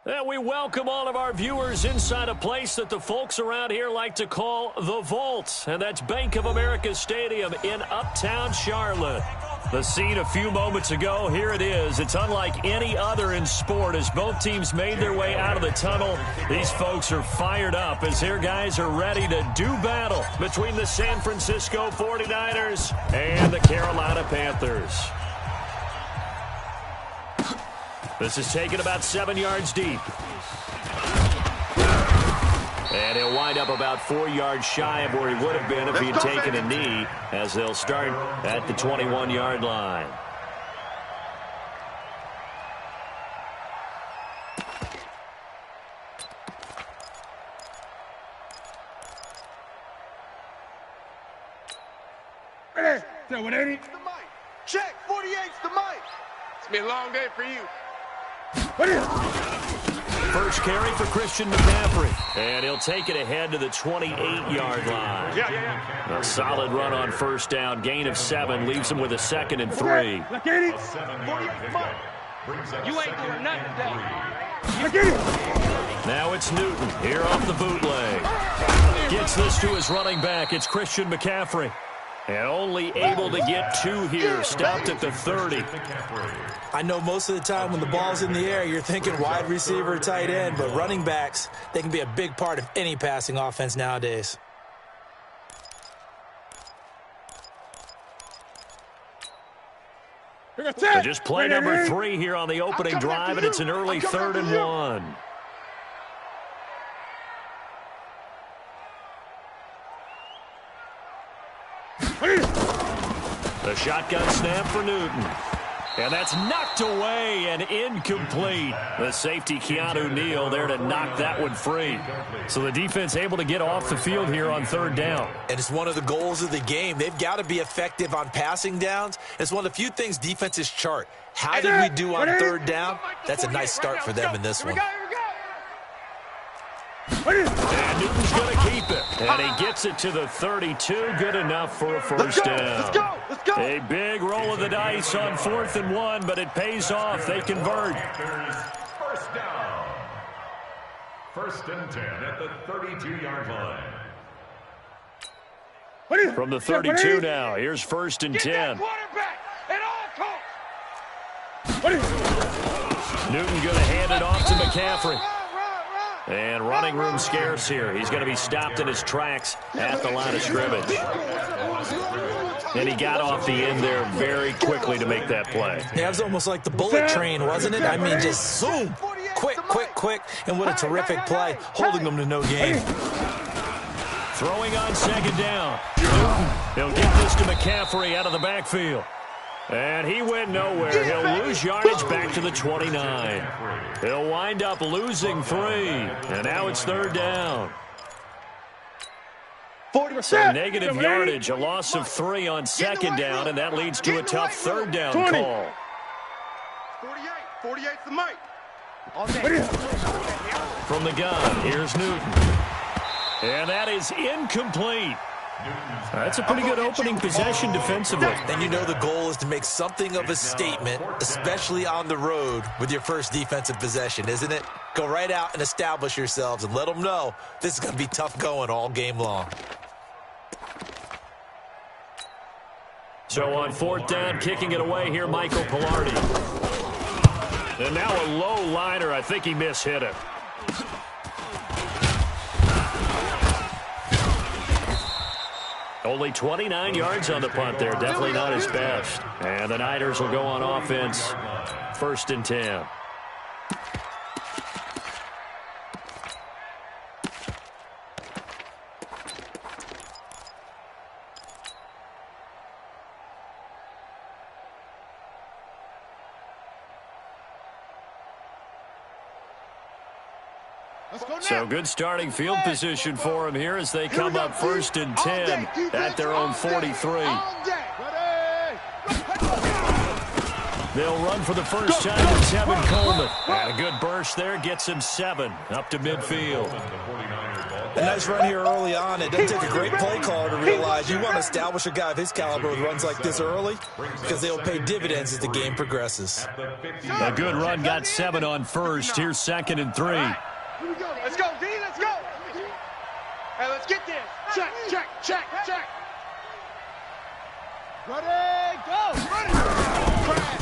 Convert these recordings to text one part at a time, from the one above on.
And we welcome all of our viewers inside a place that the folks around here like to call the Vault. And that's Bank of America Stadium in Uptown Charlotte. The scene a few moments ago, here it is. It's unlike any other in sport as both teams made their way out of the tunnel. These folks are fired up as their guys are ready to do battle between the San Francisco 49ers and the Carolina Panthers. This is taken about 7 yards deep. And he'll wind up about 4 yards shy of where he would have been if he had taken a knee, as they'll start at the 21-yard line. Hey, 180. Check, 48's the mic. It's been a long day for you. First carry for Christian McCaffrey. And he'll take it ahead to the 28-yard line. A solid run on first down. Gain of 7 leaves him with a 2nd and 3. You ain't doing nothing today. Now it's Newton here off the bootleg. Gets this to his running back. It's Christian McCaffrey. And only able to get 2 here. Stopped at the 30. I know most of the time when the ball's in the air, you're thinking wide receiver, tight end, but running backs, they can be a big part of any passing offense nowadays. So just play number 3 here on the opening drive, and it's an early 3rd and 1. The shotgun snap for Newton. And that's knocked away and incomplete. The safety, Keanu Neal, there to knock that one free. So the defense able to get off the field here on 3rd down. And it's one of the goals of the game. They've got to be effective on passing downs. It's one of the few things defenses chart. How did we do on 3rd down? That's a nice start for them in this one. And Newton's going to keep it. And he gets it to the 32. Good enough for a first down. Let's go. A big roll of the dice on 4th and 1, but it pays off. They convert. First down. 1st and 10 at the 32-yard line. From the 32 now, here's 1st and 10. Newton going to hand it off to McCaffrey. And running room scarce here. He's going to be stopped in his tracks at the line of scrimmage. And he got off the end there very quickly to make that play. Yeah, it was almost like the bullet train, wasn't it? I mean, just zoom. Quick. And what a terrific play, holding them to no gain. Throwing on 2nd down. Newton, he'll get this to McCaffrey out of the backfield. And he went nowhere. He'll lose yardage back to the 29. He'll wind up losing 3. And now it's 3rd down. So negative yardage, a loss of 3 on 2nd down, and that leads to a tough 3rd down call. 48's the mic. From the gun, here's Newton. And that is incomplete. That's a pretty good opening possession defensively. And you know the goal is to make something of a statement, especially on the road with your first defensive possession, isn't it? Go right out and establish yourselves and let them know this is going to be tough going all game long. So on 4th down, kicking it away here, Michael Pilardi. And now a low liner. I think he mishit it. Only 29 yards on the punt there. Definitely not his best. And the Niners will go on offense. 1st and 10. So good starting field position for him here as they come up 1st and 10 at their own 43. They'll run for the first time with Tevin Coleman. And a good burst there gets him 7 up to midfield. A nice run here early on. It doesn't take a great play caller to realize you want to establish a guy of his caliber with runs like this early because they'll pay dividends as the game progresses. A good run got 7 on first. Here's 2nd and 3. Here we go. Let's go, D. Let's go. Hey, let's get this. Check, check, check, check. Ready, go. Ready.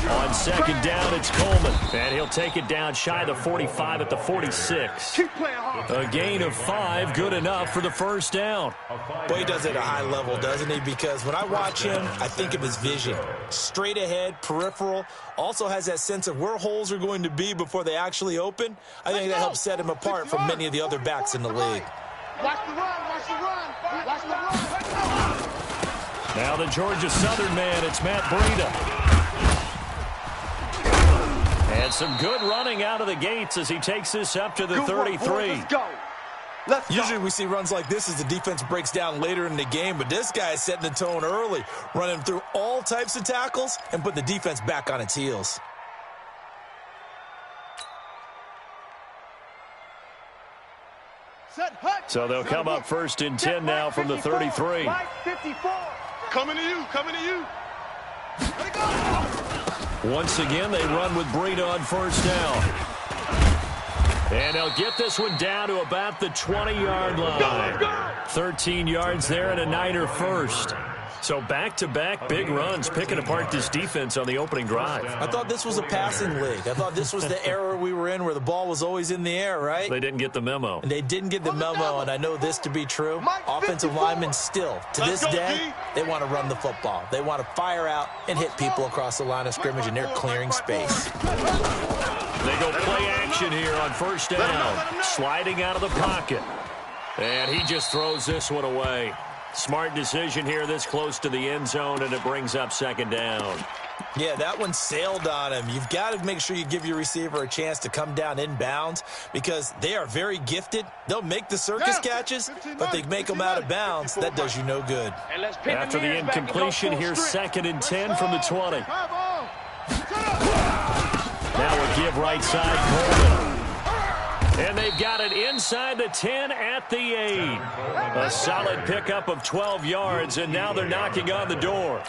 On 2nd down, it's Coleman. And he'll take it down shy of the 45 at the 46. Keep playing hard. A gain of 5, good enough for the first down. Boy, he does it at a high level, doesn't he? Because when I watch him, I think of his vision. Straight ahead, peripheral. Also has that sense of where holes are going to be before they actually open. I think that helps set him apart from many of the other backs in the league. Watch the run, watch the run, watch the run. Now the Georgia Southern man, it's Matt Breida. And some good running out of the gates as he takes this up to the 33. Let's go. Let's Usually we see runs like this as the defense breaks down later in the game, but this guy is setting the tone early, running through all types of tackles and put the defense back on its heels. So they'll come up 1st and 10 now from the 33. 54. Coming to you, coming to you. Let it go. Once again, they run with Breida on 1st down. And they'll get this one down to about the 20-yard line. 13 yards there and a Niner first. So back-to-back big runs picking apart this defense on the opening drive. I thought this was a passing league. I thought this was the era we were in where the ball was always in the air, right? They didn't get the memo. And they didn't get the memo, and I know this to be true. Offensive linemen still, to this day, they want to run the football. They want to fire out and hit people across the line of scrimmage, and they're clearing space. They go play action here on 1st down. Sliding out of the pocket. And he just throws this one away. Smart decision here this close to the end zone, and it brings up 2nd down. Yeah, that one sailed on him. You've got to make sure you give your receiver a chance to come down inbounds because they are very gifted. They'll make the circus catches, but they make them out of bounds. That does you no good. After the incompletion, here's 2nd and 10 from the 20. Now a give right side, Coleman. And they've got it inside the 10 at the 8. A solid pickup of 12 yards, and now they're knocking on the door.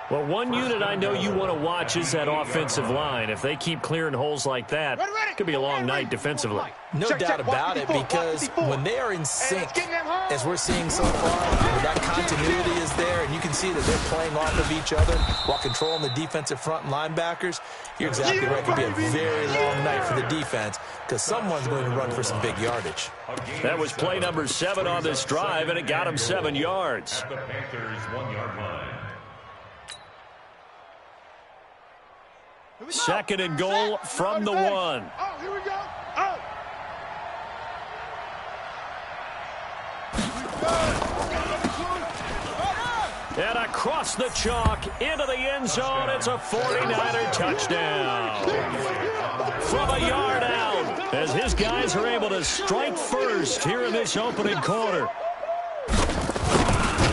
Well, one unit I know you want to watch is that offensive line. If they keep clearing holes like that, it could be a long night defensively. No doubt about it, because when they are in sync, as we're seeing so far, that continuity is there, and you can see that they're playing off of each other while controlling the defensive front and linebackers. You're exactly right. It could be a very long night for the defense because someone's going to run for some big yardage. That was play number 7 on this drive, and it got him 7 yards. At the Panthers' 1-yard line. 2nd and goal from the 1. Oh, here we go. Oh. And across the chalk into the end zone. It's a 49er touchdown. From a yard out, as his guys are able to strike first here in this opening quarter.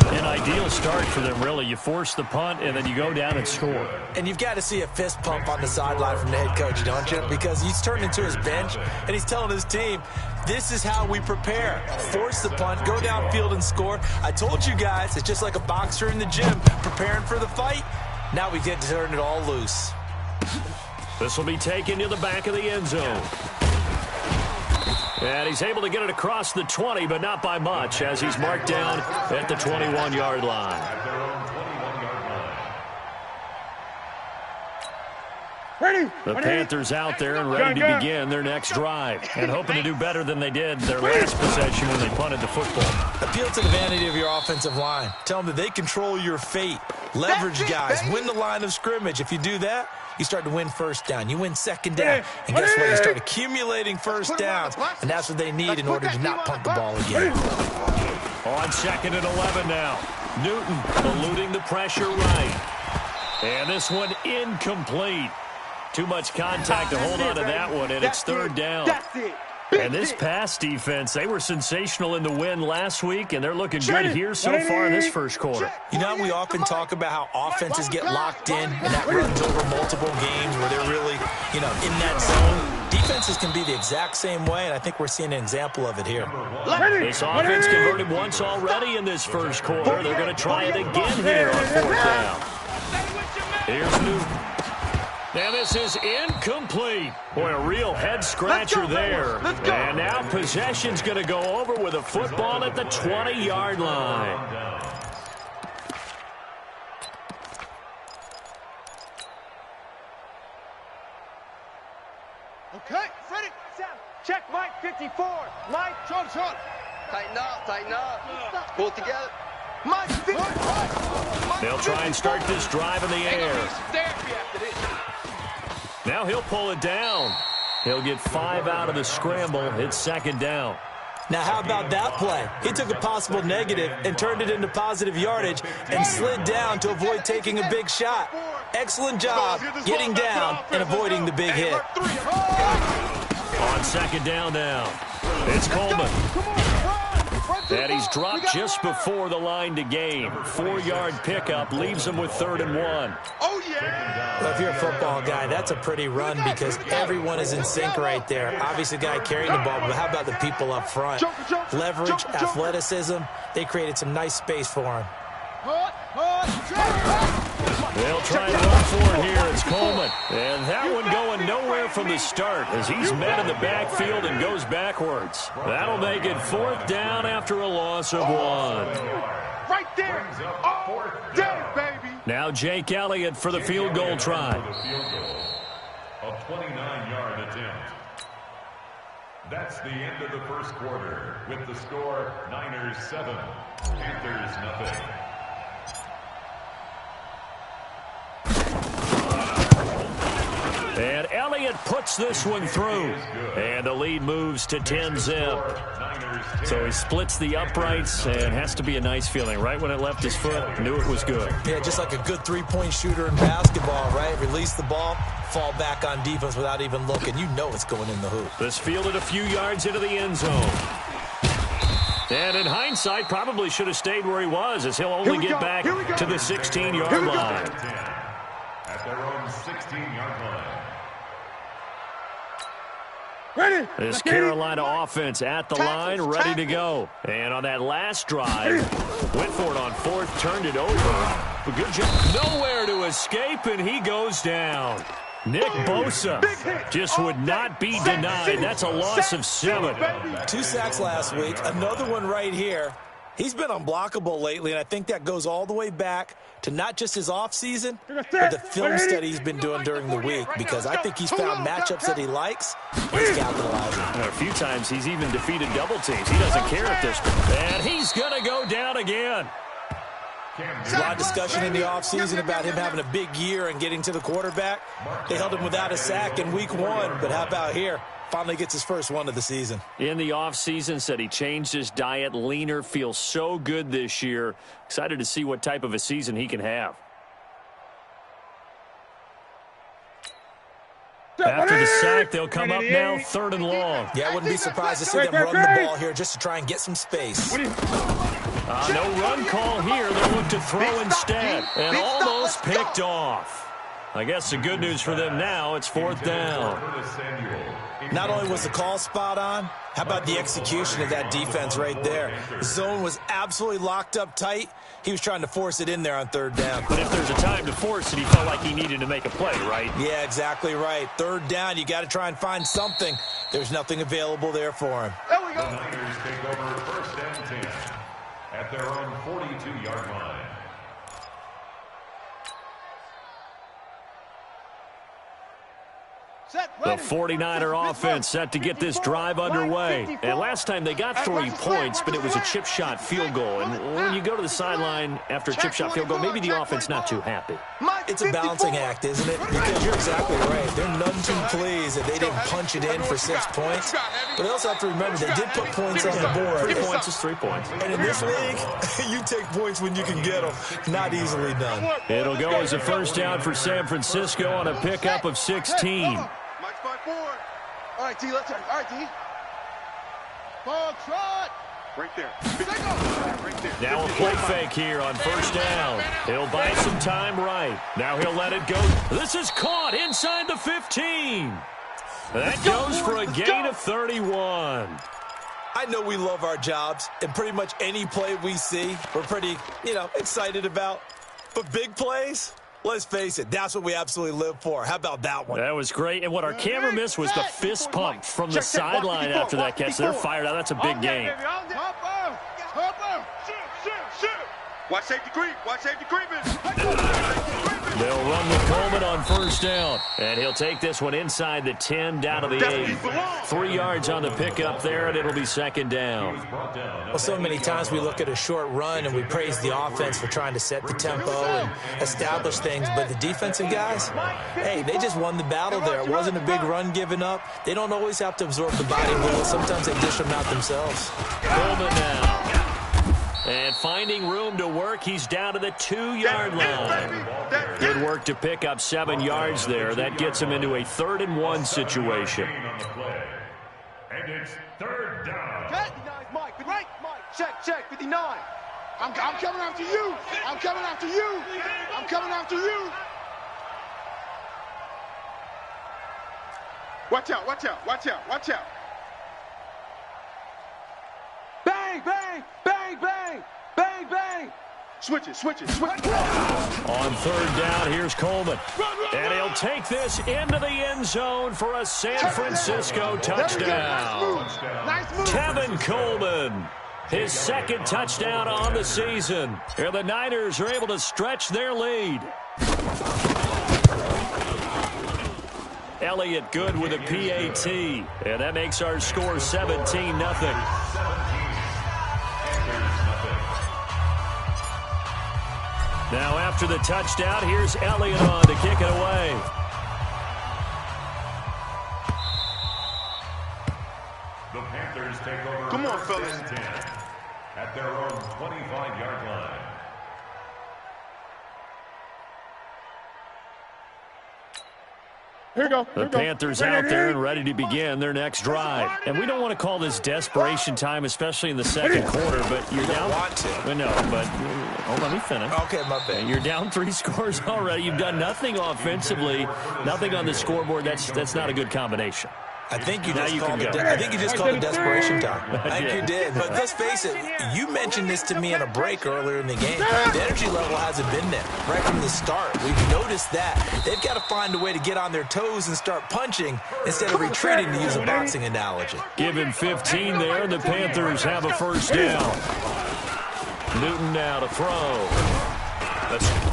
An ideal start for them, really. You force the punt, and then you go down and score. And you've got to see a fist pump on the sideline from the head coach, don't you? Because he's turned into his bench, and he's telling his team, this is how we prepare. Force the punt, go downfield and score. I told you guys, it's just like a boxer in the gym preparing for the fight. Now we get to turn it all loose. This will be taken to the back of the end zone. And he's able to get it across the 20, but not by much, as he's marked down at the 21-yard line. Ready. The Panthers out there and ready to begin their next drive, and hoping to do better than they did their last possession when they punted the football. Appeal to the vanity of your offensive line. Tell them that they control your fate. Leverage guys. Win the line of scrimmage. If you do that, you start to win 1st down. You win 2nd down. And guess what? You start accumulating 1st downs. And that's what they need in order to not punt the ball again. On 2nd and 11 now. Newton eluding the pressure right. And this one incomplete. Too much contact to hold on to that one, and it's 3rd down. That's it. And this pass defense, they were sensational in the win last week, and they're looking good here so far in this first quarter. You know, we often talk about how offenses get locked in, and that runs over multiple games where they're really, in that zone. defenses can be the exact same way, and I think we're seeing an example of it here. This offense converted once already in this first quarter. They're going to try it again here on fourth down. Here's Newton. And this is incomplete. Boy, a real head-scratcher there. And now possession's going to go over with a football at the 20-yard line. Okay, ready. Check Mike 54. Mike, short. Tighten up. Pull it together. Mike 54. They'll try and start this drive in the air. Now he'll pull it down. He'll get 5 out of the scramble. It's second down. Now, how about that play? He took a possible negative and turned it into positive yardage and slid down to avoid taking a big shot. Excellent job getting down and avoiding the big hit. On second down now, it's Coleman. And he's dropped just before the line to gain. 4-yard pickup leaves him with 3rd and 1. Oh, yeah! Well, if you're a football guy, that's a pretty run because everyone is in sync right there. Obviously, the guy carrying the ball, but how about the people up front? Leverage, athleticism, they created some nice space for him. They'll try and run for it here. It's Coleman. And that one going nowhere from the start as he's met in the backfield and goes backwards. That'll make it 4th down after a loss of 1. Right there. Oh, damn, baby. Now Jake Elliott for the field goal try. A 29-yard attempt. That's the end of the first quarter with the score Niners 7, Panthers nothing. And Elliott puts this one through. And the lead moves to 10-zip. So he splits the uprights and has to be a nice feeling. Right when it left his foot, knew it was good. Yeah, just like a good three-point shooter in basketball, right? Release the ball, fall back on defense without even looking. You know it's going in the hoop. This fielded a few yards into the end zone. And in hindsight, probably should have stayed where he was as he'll only get back to the 16-yard line. At their own 16-yard line. Ready. This Carolina offense at the line, ready to go. And on that last drive, went for it on 4th, turned it over. A good job. Nowhere to escape, and he goes down. Nick Bosa just would not be denied. That's a loss of 7. 2 sacks last week, another one right here. He's been unblockable lately, and I think that goes all the way back to not just his offseason, but the film study he's been doing during the week, because I think he's found matchups that he likes. He's capitalizing. A few times he's even defeated double teams. He doesn't care at this point. And he's going to go down again. There's a lot of discussion in the offseason about him having a big year and getting to the quarterback. They held him without a sack in week 1, but how about here? Finally gets his first one of the season. In the offseason, said he changed his diet, leaner, feels so good this year. Excited to see what type of a season he can have. After the sack, they'll come up now 3rd and long. Yeah, I wouldn't be surprised to see them run the ball here just to try and get some space. No run call here. They'll look to throw instead. And almost picked off. I guess the good news for them now, it's 4th down. Not only was the call spot on, how about the execution of that defense right there? The zone was absolutely locked up tight. He was trying to force it in there on 3rd down. But if there's a time to force it, he felt like he needed to make a play, right? Yeah, exactly right. 3rd down, you got to try and find something. There's nothing available there for him. There we go. The Niners take over 1st and 10 at their own 42-yard line. The 49er offense set to get this drive underway. And last time they got 3 points, but it was a chip shot field goal. And when you go to the sideline after a chip shot field goal, maybe the offense not too happy. It's a balancing act, isn't it? Because you're exactly right. They're none too pleased that they didn't punch it in for 6 points. But they also have to remember they did put points on the board. 3 points is 3 points. And in this league, you take points when you can get them. Not easily done. It'll go as a 1st down for San Francisco on a pickup of 16. All right, T, let's turn. All right, T. Ball trot. Right there. Right there. Now a play fake here on 1st down. He'll buy some time right. Now he'll let it go. This is caught inside the 15. That goes for a gain of 31. I know we love our jobs, and pretty much any play we see, we're pretty, excited about. But big plays, let's face it, that's what we absolutely live for. How about that one? That was great, and what our camera missed was the fist pump from the sideline after that catch. They're fired out. That's a big game. Watch safety creep. Watch safety creeping. They'll run with Coleman on first down. And he'll take this one inside the 10 down to the 8. 3 yards on the pickup there, and it'll be second down. Well, so many times we look at a short run and we praise the offense for trying to set the tempo and establish things. But the defensive guys, hey, they just won the battle there. It wasn't a big run given up. They don't always have to absorb the body blow. Sometimes they dish them out themselves. Coleman now. And finding room to work, he's down to the 2-yard line. Good work to pick up 7 yards there. That gets him into a 3rd-and-1 situation. And it's 3rd down. Mike, right? Mike, check, 59. I'm coming after you. I'm coming after you. I'm coming after you. Watch out, watch out, watch out, watch out. Bang, bang, bang, bang, bang, bang. Switch it. On 3rd down, here's Coleman. And he'll take this into the end zone for a San Francisco touchdown. Nice move. Tevin Coleman, his 2nd touchdown on the season. And the Niners are able to stretch their lead. Elliott good with a PAT. And that makes our score 17-0. Now after the touchdown, here's Elliott on to kick it away. The Panthers take over. Come on, fellas. 10 at their own 25-yard line. Here we go. The Panthers out there and ready to begin their next drive. And we don't want to call this desperation time, especially in the 2nd quarter, but you're down. Want to. Let me finish. Okay, my bad. You're down 3 scores already. You've done nothing offensively, nothing on the scoreboard. That's not a good combination. I think you just called it desperation time. I think you did. But let's face it, you mentioned this to me on a break earlier in the game. The energy level hasn't been there right from the start. We've noticed that. They've got to find a way to get on their toes and start punching instead of retreating, to use a boxing analogy. Give him 15 there, and the Panthers have a first down. Newton now to throw.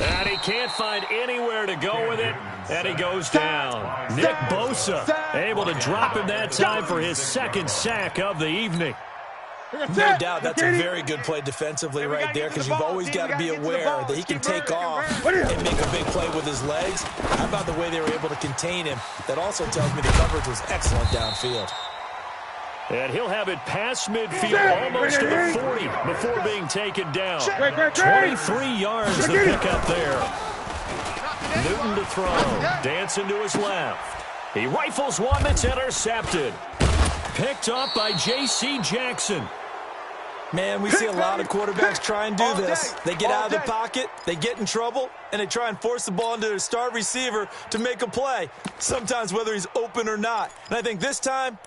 And he can't find anywhere to go with it, and he goes down. Nick Bosa able to drop him that time for his 2nd sack of the evening. No doubt that's a very good play defensively right there, because you've always got to be aware that he can take off and make a big play with his legs. How about the way they were able to contain him? That also tells me the coverage was excellent downfield. And he'll have it past midfield, almost to the 40 before being taken down. 23 yards to pick up there. Newton to throw, dancing to his left. He rifles one that's intercepted. Picked up by J.C. Jackson. Man, we see a lot of quarterbacks try and do this. They get out of the pocket, they get in trouble, and they try and force the ball into their star receiver to make a play, sometimes whether he's open or not. And I think this time,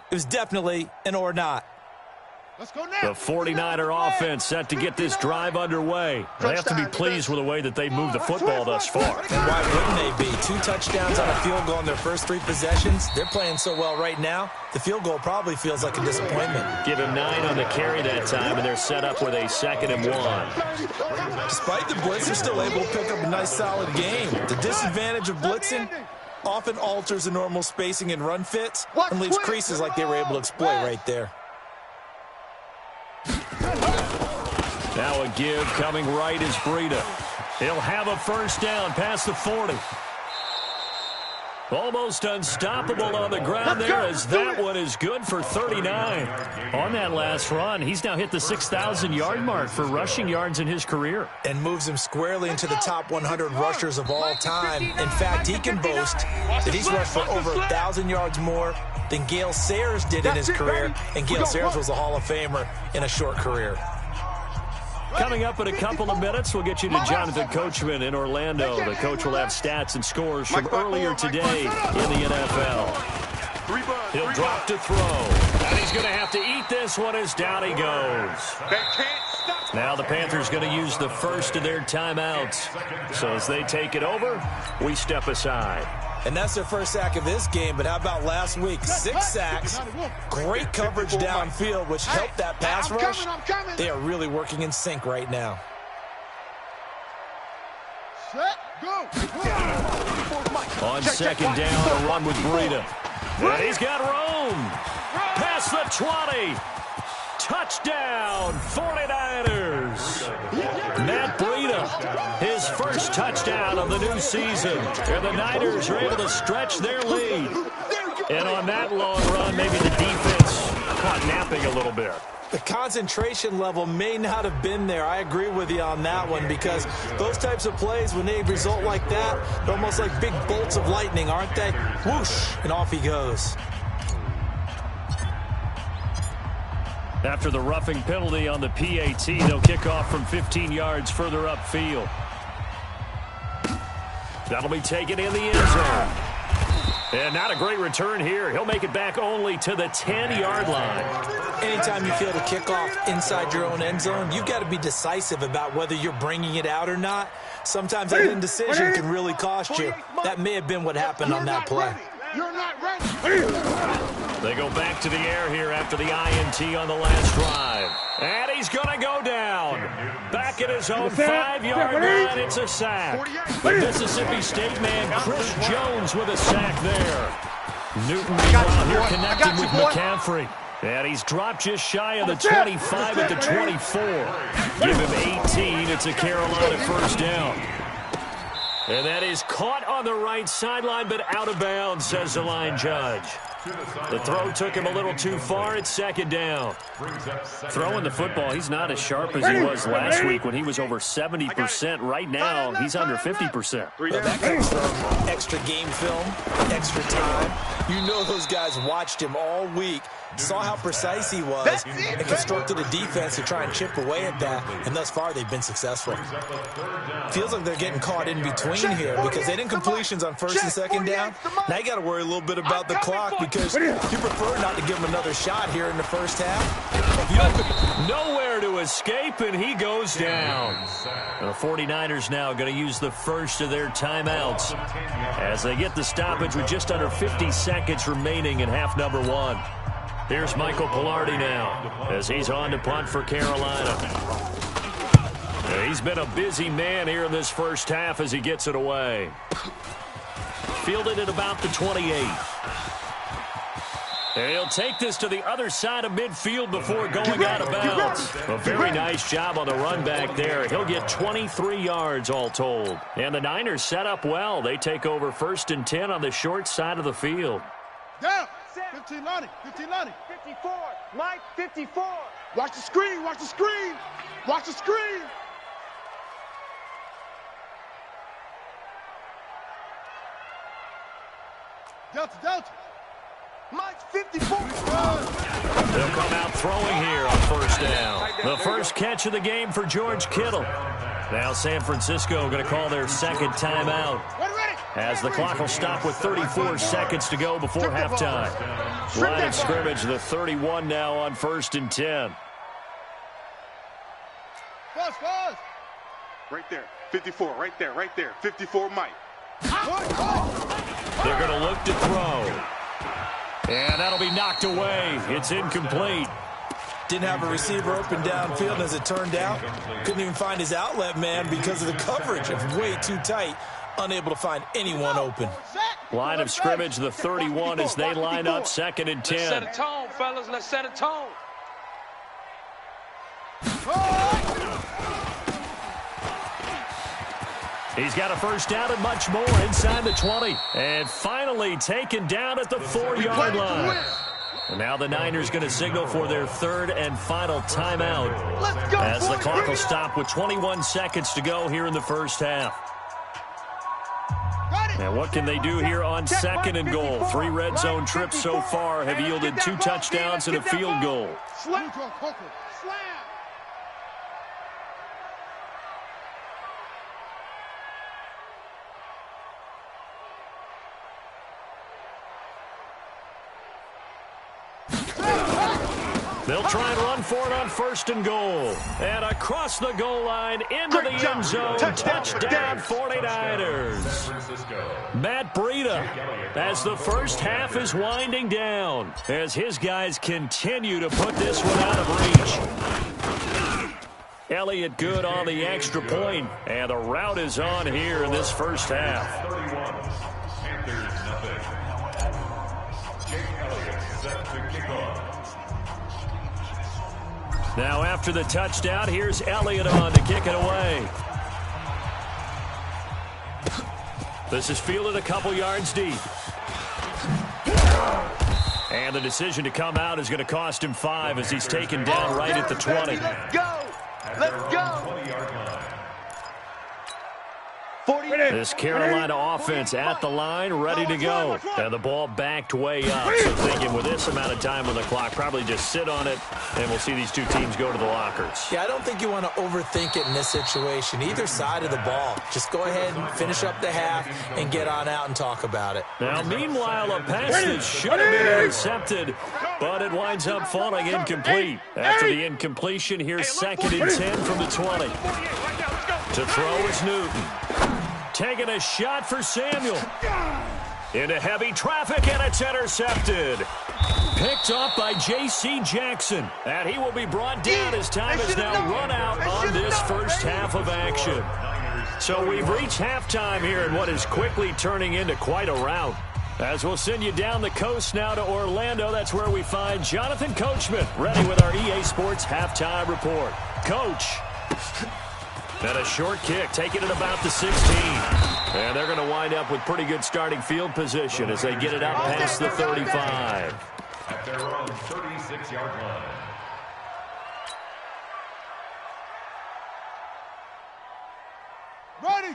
it was definitely an or not. Let's go now. The 49er offense set to get this drive underway. They have to be pleased with the way that they moved the football thus far. And why wouldn't they be? 2 touchdowns on a field goal in their first 3 possessions. They're playing so well right now, the field goal probably feels like a disappointment. Give him 9 on the carry that time, and they're set up with a 2nd and 1. Despite the blitz, they're still able to pick up a nice, solid game. The disadvantage of blitzing often alters the normal spacing and run fits and leaves creases like they were able to exploit right there. Now a give coming right is Breida. He'll have a first down past the 40. Almost unstoppable on the ground there, as that one is good for 39. On that last run, he's now hit the 6,000-yard mark for rushing yards in his career. And moves him squarely into the top 100 rushers of all time. In fact, he can boast that he's rushed for over 1,000 yards more than Gale Sayers did in his career. And Gale Sayers was a Hall of Famer in a short career. Coming up in a couple of minutes, we'll get you to Jonathan Coachman in Orlando. The coach will have stats and scores from earlier today in the NFL. He'll drop to throw. And he's going to have to eat this one as down he goes. Now the Panthers going to use the first of their timeouts. So as they take it over, we step aside. And that's their first sack of this game, but how about last week? 6 sacks, great coverage downfield, which helped that pass rush. They are really working in sync right now. On second down, a run with Breida. And he's got room. Past the 20. Touchdown, 49ers. Matt Breida, his first touchdown of the new season. And the Niners are able to stretch their lead. And on that long run, maybe the defense caught napping a little bit. The concentration level may not have been there. I agree with you on that one, because those types of plays, when they result like that, they're almost like big bolts of lightning, aren't they? Whoosh, and off he goes. After the roughing penalty on the PAT, they'll kick off from 15 yards further upfield. That'll be taken in the end zone. And not a great return here. He'll make it back only to the 10-yard line. Anytime you field a kickoff inside your own end zone, you've got to be decisive about whether you're bringing it out or not. Sometimes that indecision can really cost you. That may have been what happened on that play. You're not ready. They go back to the air here after the INT on the last drive. And he's going to go down. Back at his own 5-yard line, it's a sack. The Mississippi State man, Chris Jones, with a sack there. Newton, meanwhile, here connecting with McCaffrey. And he's dropped just shy of the 25 at the 24. Give him 18. It's a Carolina first down. And that is caught on the right sideline, but out of bounds, says the line judge. The throw took him a little too far. It's second down. Throwing the football, he's not as sharp as he was last week when he was over 70%. Right now, he's under 50%. Well, that comes from extra game film, extra time. You know those guys watched him all week, saw how precise he was, and constructed a defense to try and chip away at that, and thus far they've been successful. Feels like they're getting caught in between here because they didn't completions on first and second down. Now you got to worry a little bit about the clock because you prefer not to give him another shot here in the first half. Nowhere to escape, and he goes down. The 49ers now going to use the first of their timeouts as they get the stoppage with just under 50 seconds remaining in half number 1. Here's Michael Pilardi now as he's on to punt for Carolina. He's been a busy man here in this first half as he gets it away. Fielded at about the 28. And he'll take this to the other side of midfield before going out of bounds. A very nice job on the run back there. He'll get 23 yards all told. And the Niners set up well. They take over first and 10 on the short side of the field. Down. 15 Lonnie. 54. Mike, 54. Watch the screen. Watch the screen. Watch the screen. Delta. Mike, 54. They'll come out throwing here on first down. The first catch of the game for George Kittle. Now San Francisco going to call their second timeout, as the clock will stop with 34 seconds to go before halftime. Line of scrimmage, the 31 now on first and 10. Buzz. Right there. 54. Right there. 54 Mike. They're going to look to throw. And that'll be knocked away. It's incomplete. Didn't have a receiver open downfield, as it turned out. Couldn't even find his outlet man because of the coverage. It's way too tight. Unable to find anyone open. Line of scrimmage, the 31 as they line up second and 10. Let's set a tone, fellas. Let's set a tone. He's got a first down and much more inside the 20. And finally taken down at the 4-yard line. And now the Niners going to signal for their third and final timeout as the clock will stop with 21 seconds to go here in the first half. And what can they do here on second and goal? 3 red zone trips so far have yielded 2 touchdowns and a field goal. Slam. They'll try and run for it on 1st and goal. And across the goal line into the end zone. Touchdown 49ers. Matt Breida as the first half is winding down as his guys continue to put this one out of reach. Elliott good on the extra point, and the route is on here in this first half. 31. Panthers nothing. Jake Elliott set to kick off. Now after the touchdown, here's Elliott on to kick it away. This is fielded a couple yards deep. And the decision to come out is going to cost him 5 as he's taken down right at the 20. Let's go. Let's go. 20-yard line. This Carolina offense at the line, ready to go. And the ball backed way up. So thinking with this amount of time on the clock, probably just sit on it, and we'll see these two teams go to the lockers. Yeah, I don't think you want to overthink it in this situation. Either side of the ball. Just go ahead and finish up the half and get on out and talk about it. Now, meanwhile, a pass that should have been intercepted, but it winds up falling incomplete. After the incompletion, here's 2nd and 10 from the 20. To throw is Newton. Taking a shot for Samuel. Into heavy traffic, and it's intercepted. Picked up by J.C. Jackson. And he will be brought down as time is now run out on this first half of action. So we've reached halftime here in what is quickly turning into quite a rout. As we'll send you down the coast now to Orlando, that's where we find Jonathan Coachman ready with our EA Sports halftime report. Coach. And a short kick, taking it about the 16. And they're going to wind up with pretty good starting field position as they get it out past the 35. At their own 36-yard line.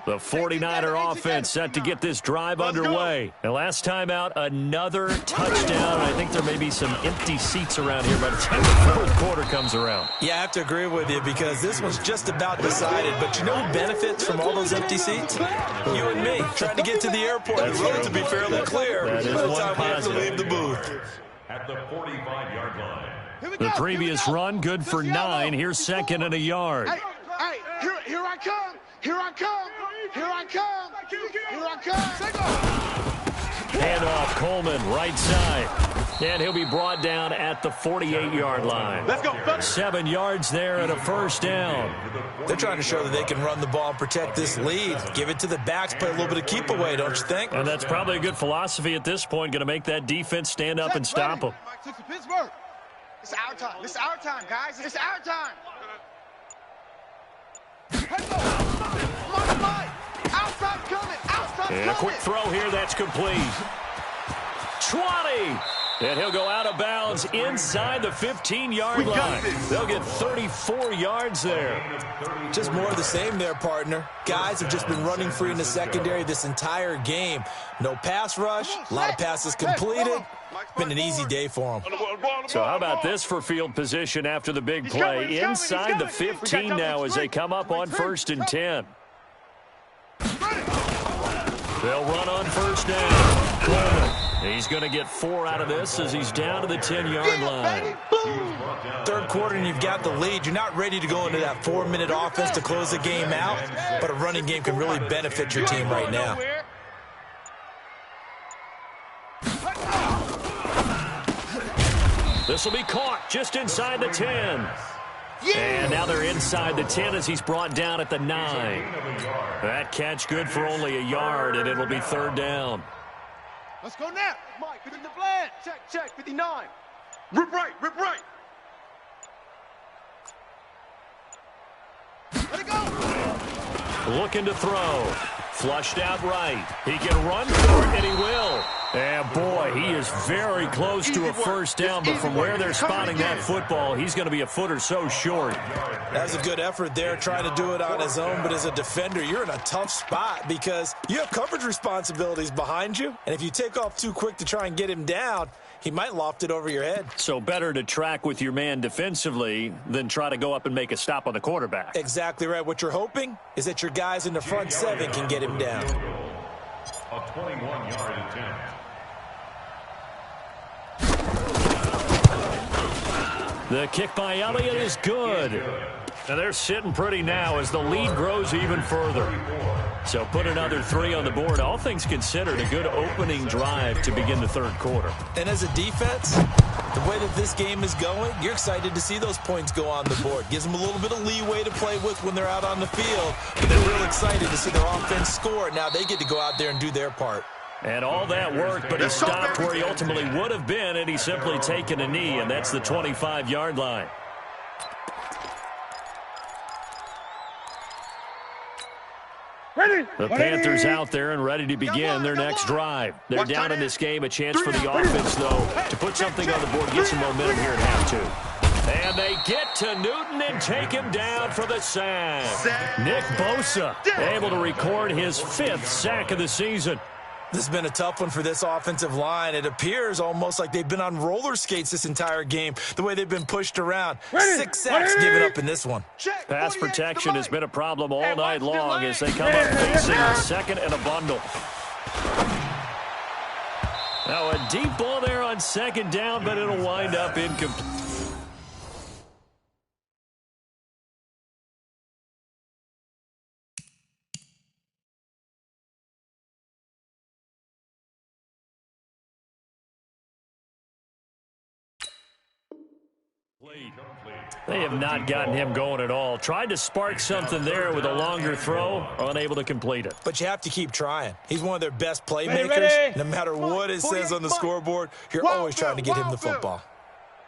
The 49er offense set to get this drive underway. And last time out, another touchdown. I think there may be some empty seats around here by the time the 4th quarter comes around. Yeah, I have to agree with you because this one's just about decided. But you know who benefits from all those empty seats? You and me, trying to get to the airport. The road to be fairly clear. That is by the one time we have to positive. leave the booth. At the 45-yard line. The previous run, good for 9. Here's 2nd and a yard. Hey, here I come. Here I come. Here I come. Here I come. Handoff, Coleman, right side. And he'll be brought down at the 48-yard line. Let's go. 7 yards there and a first down. They're trying to show that they can run the ball and protect this lead. Give it to the backs, play a little bit of keep away, don't you think? And that's probably a good philosophy at this point, going to make that defense stand up and stop them. Pittsburgh. It's our time. It's our time, guys. It's our time. Outside coming. Outside And a quick throw here, that's complete. 20. And he'll go out of bounds inside the 15-yard line. They'll get 34 yards there. Just more of the same there, partner. Guys have just been running free in the secondary this entire game. No pass rush, a lot of passes completed. Been an easy day for them. So how about this for field position after the big play? Inside the 15 now as they come up on 1st and 10. They'll run on 1st down. Coleman. He's going to get 4 out of this as he's down to the 10-yard line. 3rd quarter and you've got the lead. You're not ready to go into that 4-minute offense to close the game out, but a running game can really benefit your team right now. This will be caught just inside the 10. And now they're inside the 10 as he's brought down at the 9. That catch good for only a yard, and it'll be 3rd down. Let's go now. Mike, get in the flag. Check, 59. Rip right. Let it go. Looking to throw. Flushed out right. He can run for it, and he will. And, boy, he is very close to a first down, but from where they're spotting that football, he's going to be a foot or so short. That's a good effort there, trying to do it on his own, but as a defender, you're in a tough spot because you have coverage responsibilities behind you, and if you take off too quick to try and get him down, he might loft it over your head. So better to track with your man defensively than try to go up and make a stop on the quarterback. Exactly right. What you're hoping is that your guys in the front 7 can get him down. A 21-yard attempt. The kick by Elliott is good. And they're sitting pretty now as the lead grows even further. So put another 3 on the board. All things considered, a good opening drive to begin the third quarter. And as a defense, the way that this game is going, you're excited to see those points go on the board. Gives them a little bit of leeway to play with when they're out on the field. But they're real excited to see their offense score. Now they get to go out there and do their part. And all that worked, but he stopped where he ultimately would have been, and he's simply taken a knee, and that's the 25-yard line. The Panthers out there and ready to begin their next drive. They're down in this game. A chance for the offense, though, to put something on the board, get some momentum here at half two. And they get to Newton and take him down for the sack. Nick Bosa able to record his 5th sack of the season. This has been a tough one for this offensive line. It appears almost like they've been on roller skates this entire game, the way they've been pushed around. 6 sacks given up in this one. Pass protection has been a problem all night long as they come up facing a second and a bundle. Now a deep ball there on second down, but it'll wind up incomplete. They have not gotten him going at all. Tried to spark something there with a longer throw, unable to complete it. But you have to keep trying. He's one of their best playmakers. No matter what it says on the scoreboard, you're always trying to get him the football.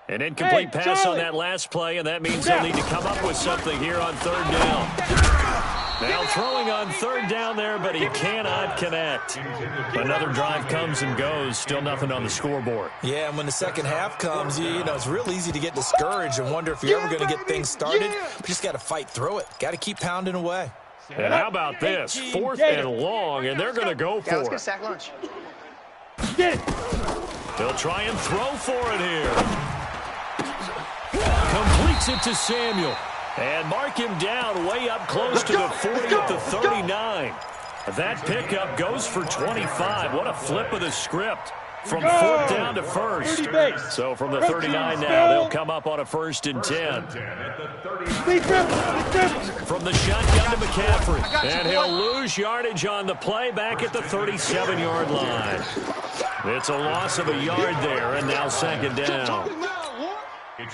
An incomplete pass on that last play, and that means they'll need to come up with something here on third down. Now throwing on third down there, but he cannot connect. Another drive comes and goes. Still nothing on the scoreboard. Yeah, and when the second half comes, you know, it's real easy to get discouraged and wonder if you're ever going to get things started. But you just got to fight through it. Got to keep pounding away. And how about this? 4th and long, and they're going to go for it. Let's get sack lunch. They'll try and throw for it here. Completes it to Samuel. And mark him down way up close to the 40 at the 39. That pickup goes for 25. What a flip of the script. From 4th down to 1st. So from the 39 now, they'll come up on a 1st and 10. From the shotgun to McCaffrey. And he'll lose yardage on the play back at the 37-yard line. It's a loss of a yard there, and now second down.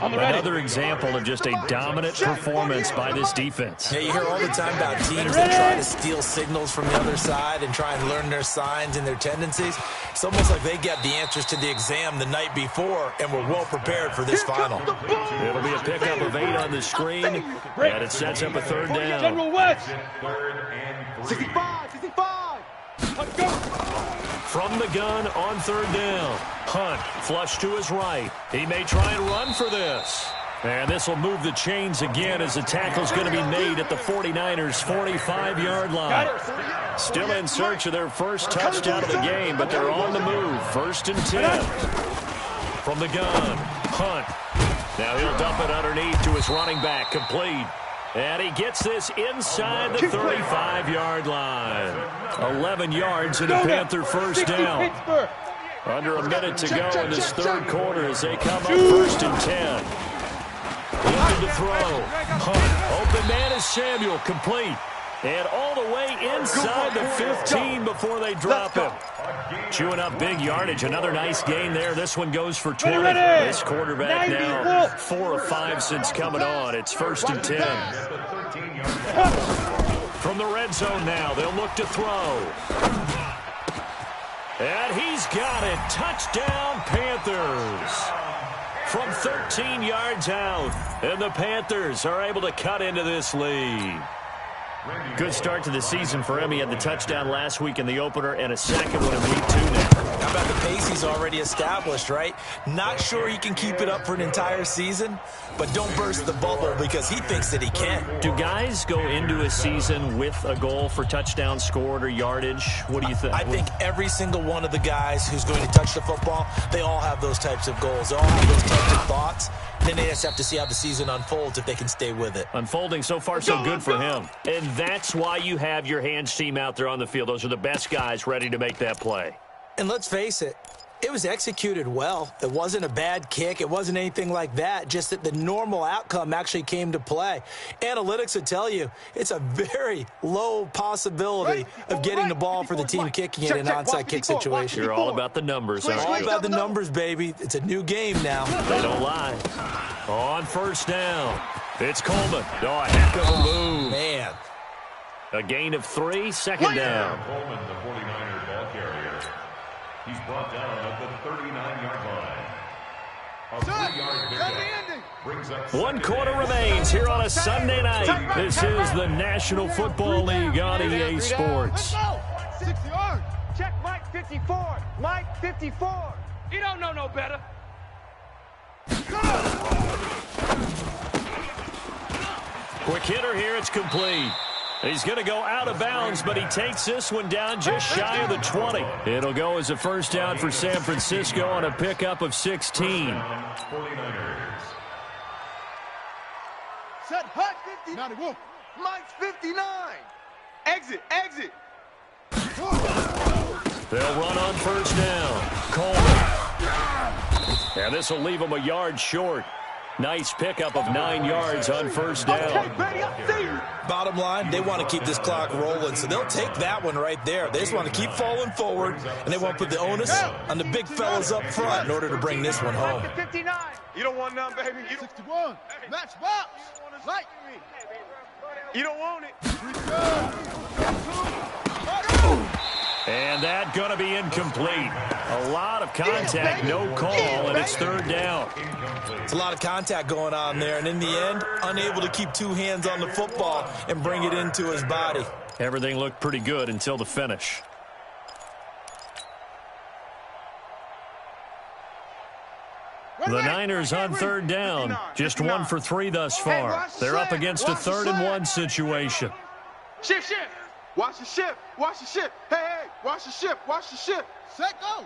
Another example of just a dominant performance by this defense. Yeah, you hear all the time about teams that try to steal signals from the other side and try and learn their signs and their tendencies. It's almost like they got the answers to the exam the night before and were well prepared for this final. It'll be a pickup of 8 on the screen, and it sets up a third down. General West. 65, 65. Let's go. From the gun on third down. Hunt flush to his right. He may try and run for this. And this will move the chains again as the tackle's going to be made at the 49ers' 45-yard line. Still in search of their first touchdown of the game, but they're on the move. 1st and 10. From the gun, Hunt. Now he'll dump it underneath to his running back, complete. And he gets this inside the 35-yard line. 11 yards and a Panther first down. Under a minute to go in this third quarter as they come up 1st and 10. Looking to throw. Hunt. Open man is Samuel, complete. And all the way inside the 15 before they drop him. Chewing up big yardage. Another nice gain there. This one goes for 20. This quarterback now 4 of 5 since coming on. It's 1st and 10. From the red zone now, they'll look to throw. And he's got it. Touchdown, Panthers. From 13 yards out. And the Panthers are able to cut into this lead. Good start to the season for him. He had the touchdown last week in the opener and a second one in week 2 now. How about the pace he's already established, right? Not sure he can keep it up for an entire season, but don't burst the bubble because he thinks that he can. Do guys go into a season with a goal for touchdown scored or yardage? What do you think? I think every single one of the guys who's going to touch the football, they all have those types of goals. They all have those types of thoughts. Then they just have to see how the season unfolds if they can stay with it. Unfolding so far so good for him. And that's why you have your hands team out there on the field. Those are the best guys ready to make that play. And let's face it, It was executed well. It wasn't a bad kick. It wasn't anything like that, just that the normal outcome actually came to play. Analytics would tell you it's a very low possibility of getting the ball for the team kicking it in an onside kick situation. You're all about the numbers, aren't you? All about the numbers, baby. It's a new game now. They don't lie. On first down, it's Coleman. Oh, a heck of a move. Man. A gain of 3, second down. Coleman, the 49er ball carrier. He's brought down at the 39-yard line. A 3-yard pickup brings up 1 quarter remains here on a Sunday night. This is the National Football League on EA Sports. 60 yards. Check Mike 54. Mike 54. He don't know no better. Quick hitter here. It's complete. He's going to go out of bounds, but he takes this one down just shy of the 20. It'll go as a first down for San Francisco on a pickup of 16. 49ers. Set hut 50. Mike's 59. Exit, exit. They'll run on first down. Coleman. And this will leave him a yard short. Nice pickup of 9 yards on first down. Okay, Brady, I see you. Bottom line, they want to keep this clock rolling, so they'll take that one right there. They just want to keep falling forward, and they want to put the onus on the big fellas up front in order to bring this one home. 59. You don't want none, baby. 61. Match box. Like me. You don't want it. And that going to be incomplete. A lot of contact, no call, and it's third down. It's a lot of contact going on there, and in the end, unable to keep 2 hands on the football and bring it into his body. Everything looked pretty good until the finish. The Niners on third down. Just 1 for 3 thus far. They're up against a 3rd and 1 situation. Shift, shift. Watch the shift. Watch the shift. Hey, hey. Watch the shift. Watch the shift. Set go.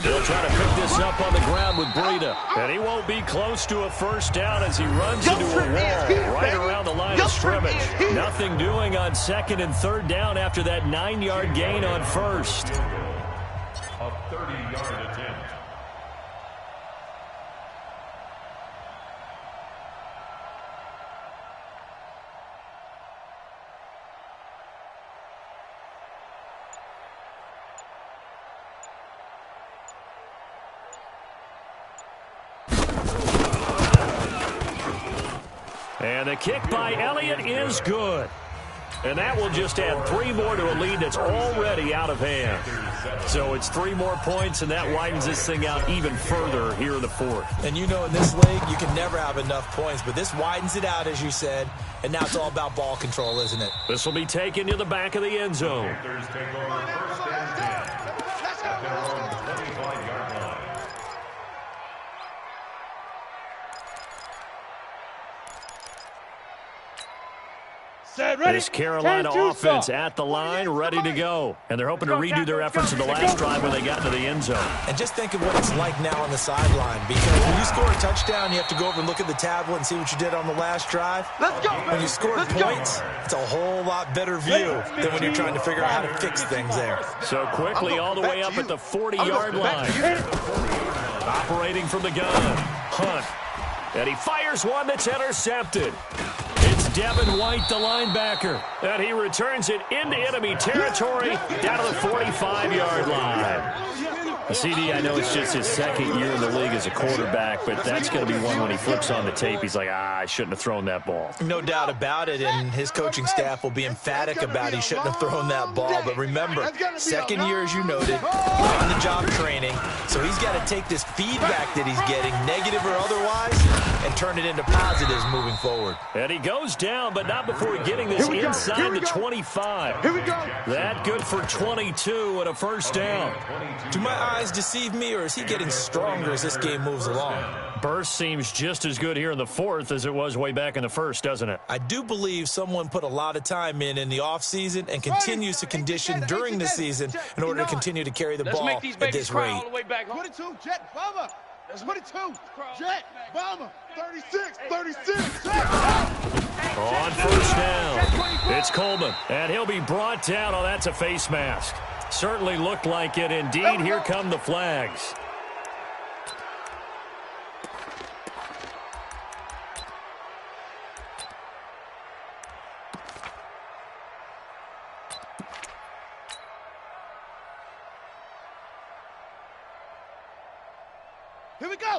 They'll try to pick this up on the ground with Breida. And he won't be close to a first down as he runs into a wall right around the line of scrimmage. Nothing doing on 2nd and 3rd down after that 9-yard gain on first. A 30-yard attempt. And the kick by Elliott is good. And that will just add 3 more to a lead that's already out of hand. So it's 3 more points, and that widens this thing out even further here in the 4th. And you know in this league, you can never have enough points, but this widens it out, as you said, and now it's all about ball control, isn't it? This will be taken to the back of the end zone. Panthers take over first and 10 at their own 25-yard line. This Carolina offense at the line, ready to go. And they're hoping to redo their efforts in the last drive when they got into the end zone. And just think of what it's like now on the sideline, because when you score a touchdown, you have to go over and look at the tablet and see what you did on the last drive. Let's go, When you score points, it's a whole lot better view than when you're trying to figure out how to fix things there. So quickly all the way up at the 40-yard line. Operating from the gun, Hunt. And he fires one that's intercepted. It's Devin White, the linebacker, and he returns it into enemy territory down to the 45-yard line. CD, I know it's just his 2nd year in the league as a quarterback, but that's going to be one when he flips on the tape. He's like, I shouldn't have thrown that ball. No doubt about it, and his coaching staff will be emphatic about he shouldn't have thrown that ball. But remember, 2nd year, as you noted, on-the-job training, so he's got to take this feedback that he's getting, negative or otherwise, and turn it into positives moving forward. And he goes down, but not before getting this inside the 25. Here we go. That good for 22 and a first down. Do my eyes deceive me, or is he getting stronger as this game moves along? Burst seems just as good here in the 4th as it was way back in the 1st, doesn't it? I do believe someone put a lot of time in the offseason and continues to condition during the season in order to continue to carry the ball at this rate. All the way back home. 22, Jet, bomber. 22, Jet, bomber. 36, 36, Jet. On first down, it's Coleman, and he'll be brought down. Oh, that's a face mask. Certainly looked like it. Indeed, here come the flags.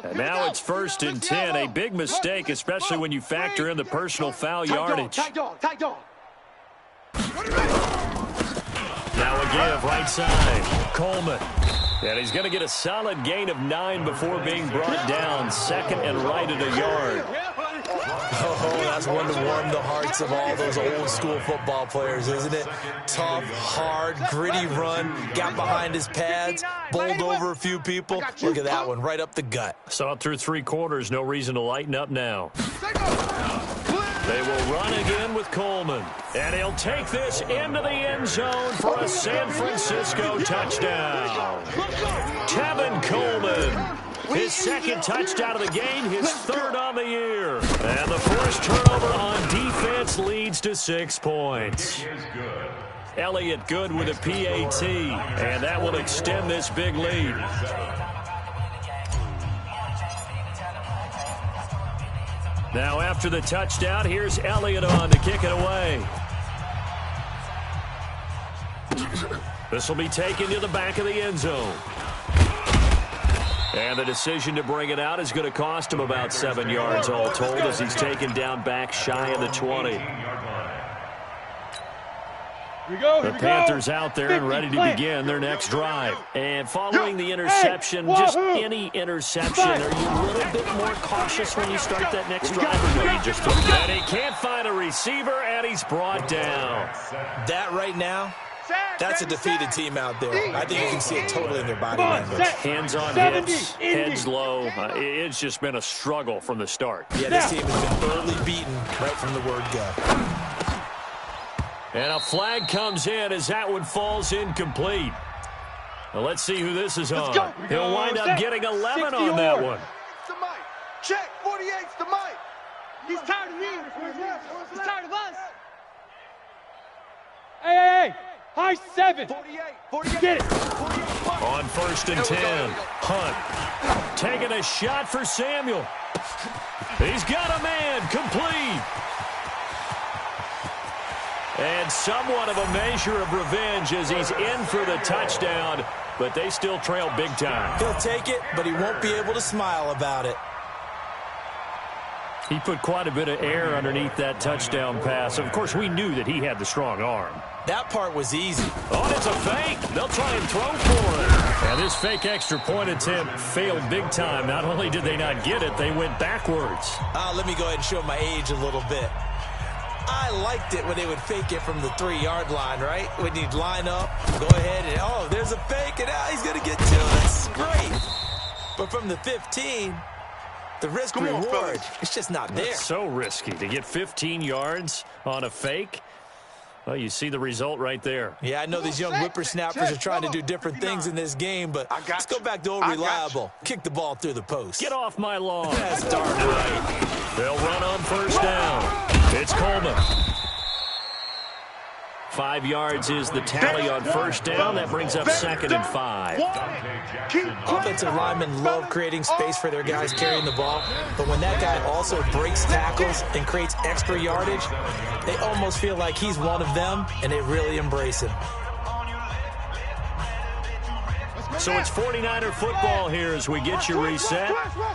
And now it's 1st and 10. A big mistake, especially when you factor in the personal foul yardage. Now a give right side. Coleman. And he's going to get a solid gain of 9 before being brought down. 2nd and right at a yard. Oh, that's one to warm the hearts of all those old school football players, isn't it? Tough, hard, gritty run. Got behind his pads. Bowled over a few people. Look at that one, right up the gut. Saw it through 3 quarters. No reason to lighten up now. They will run again with Coleman. And he'll take this into the end zone for a San Francisco touchdown. Tevin Coleman. His 2nd touchdown of the game, his 3rd on the year. And the first turnover on defense leads to 6 points. Elliott good with a PAT, and that will extend this big lead. Now after the touchdown, here's Elliott on to kick it away. This will be taken to the back of the end zone. And the decision to bring it out is going to cost him about 7 yards all told as he's taken down back shy of the 20. The Panthers out there and ready to begin their next drive. And following the interception, just any interception, are you a little bit more cautious when you start that next drive? Or no, you just throw it? And he can't find a receiver, and he's brought down. That right now, that's a defeated team out there. I think you can see it totally in their body language. Hands on hips, heads low. It's just been a struggle from the start. Yeah, this team has been thoroughly beaten right from the word go. And a flag comes in as that one falls incomplete. Well, let's see who this is on. He'll wind up getting 11 on that one. Check, 48's the Mike. He's tired of me. He's tired of us. Hey. High 7. 48. Get it. On 1st and 10, Hunt taking a shot for Samuel. He's got a man, complete. And somewhat of a measure of revenge as he's in for the touchdown, but they still trail big time. He'll take it, but he won't be able to smile about it. He put quite a bit of air underneath that touchdown pass. Of course, we knew that he had the strong arm. That part was easy. Oh, it's a fake. They'll try and throw for it. And this fake extra point attempt failed big time. Not only did they not get it, they went backwards. Let me go ahead and show my age a little bit. I liked it when they would fake it from the 3-yard line, right? When you'd line up, go ahead, and oh, there's a fake, and now he's going to get 2. That's great. But from the 15, the risk-reward, it's just not there. It's so risky to get 15 yards on a fake. Well, you see the result right there. Yeah, I know these young whippersnappers are trying to do different things in this game, but let's go back to old reliable. Kick the ball through the post. Get off my lawn. That's darn right. They'll run on 1st down. It's Coleman. 5 yards is the tally on 1st down. That brings up 2nd and 5. Offensive linemen love creating space for their guys carrying the ball, but when that guy also breaks tackles and creates extra yardage, they almost feel like he's one of them, and they really embrace him. So it's 49er football here as we get you reset.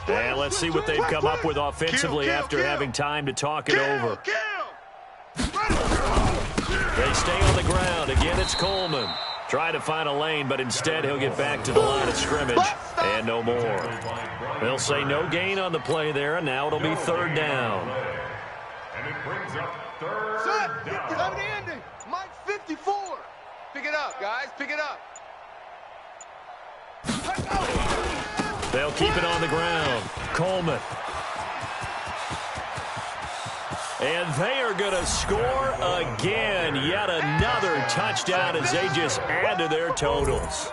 And let's see what they've come up with offensively after having time to talk it over. They stay on the ground. Again, it's Coleman. Trying to find a lane, but instead he'll get back to the line of scrimmage and no more. They'll say no gain on the play there, and now it'll be 3rd down. And it brings up 3rd down. Mike 54. Pick it up, guys. Pick it up. They'll keep it on the ground. Coleman. And they are going to score again. Yet another touchdown as they just add to their totals.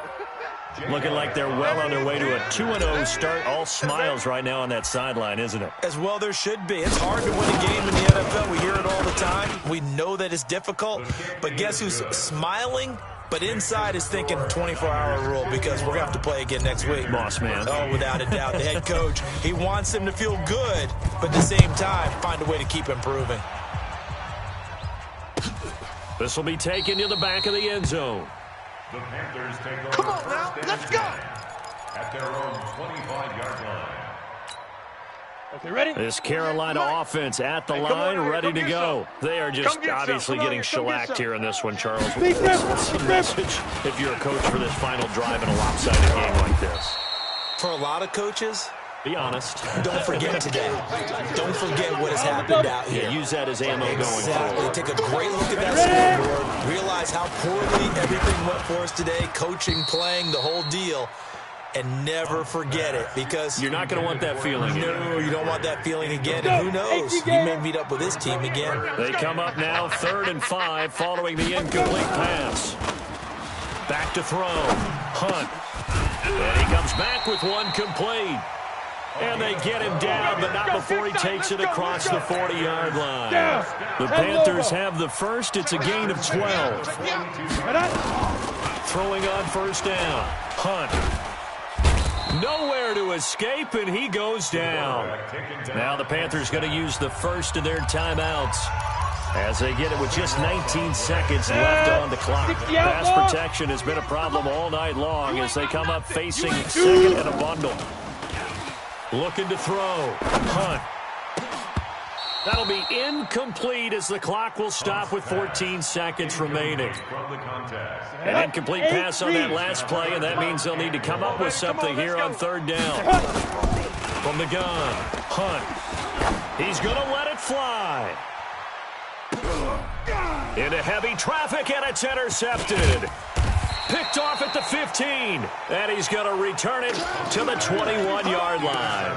Looking like they're well on their way to a 2-0 start. All smiles right now on that sideline, isn't it? As well there should be. It's hard to win a game in the NFL. We hear it all the time. We know that it's difficult. But guess who's smiling But inside is thinking 24-hour rule because we're going to have to play again next week. Boss man. Oh, without a doubt. The head coach, he wants him to feel good, but at the same time, find a way to keep improving. This will be taken to the back of the end zone. The Panthers take over. Come on now, let's go. At their own 25-yard line. Okay, ready? This Carolina offense at the line, ready to go. They are just obviously getting shellacked here in this one, Charles. What's the message if you're a coach for this final drive in a lopsided game like this? For a lot of coaches, be honest. don't forget today. Don't forget what has happened out here. Yeah, use that as ammo going Exactly. forward. Take a great look at that scoreboard. Realize how poorly everything went for us today. Coaching, playing, the whole deal. And never forget it, because you're not going to want that feeling again. No, you don't want that feeling again. And who knows? You may meet up with this team again. They come up now 3rd and 5 following the incomplete pass. Back to throw. Hunt. And he comes back with one complete. And they get him down, but not before he takes it across the 40-yard line. The Panthers have the first. It's a gain of 12. Throwing on first down. Hunt. Nowhere to escape, and he goes down. Now the Panthers going to use the first of their timeouts as they get it with just 19 seconds left on the clock. Pass protection has been a problem all night long as they come up facing second and a bundle. Looking to throw. Hunt. That'll be incomplete as the clock will stop with 14 seconds remaining. An incomplete pass on that last play, and that means they'll need to come up with something here on 3rd down. From the gun, Hunt. He's going to let it fly. Into heavy traffic, and it's intercepted. Picked off at the 15, and he's going to return it to the 21-yard line.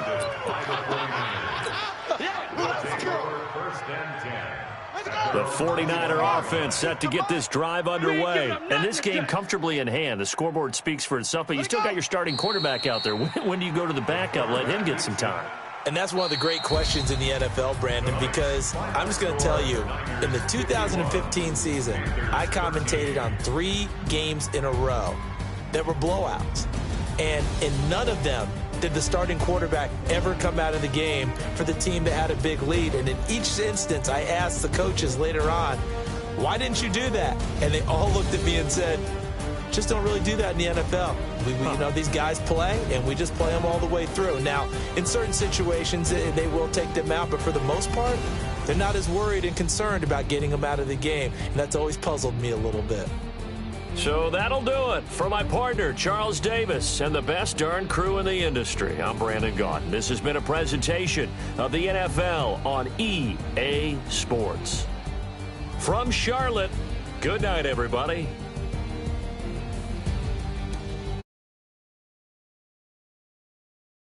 The 49er offense set to get this drive underway. And this game comfortably in hand. The scoreboard speaks for itself, but you still got your starting quarterback out there. When do you go to the backup, let him get some time? And that's one of the great questions in the NFL, Brandon, because I'm just going to tell you, in the 2015 season, I commentated on 3 games in a row that were blowouts. And in none of them did the starting quarterback ever come out of the game for the team that had a big lead. And in each instance, I asked the coaches later on, why didn't you do that? And they all looked at me and said, just don't really do that in the NFL. You know, these guys play, and we just play them all the way through. Now, in certain situations, they will take them out, but for the most part, they're not as worried and concerned about getting them out of the game. And that's always puzzled me a little bit. So that'll do it for my partner, Charles Davis, and the best darn crew in the industry. I'm Brandon Gaudin. This has been a presentation of the NFL on EA Sports. From Charlotte, good night, everybody.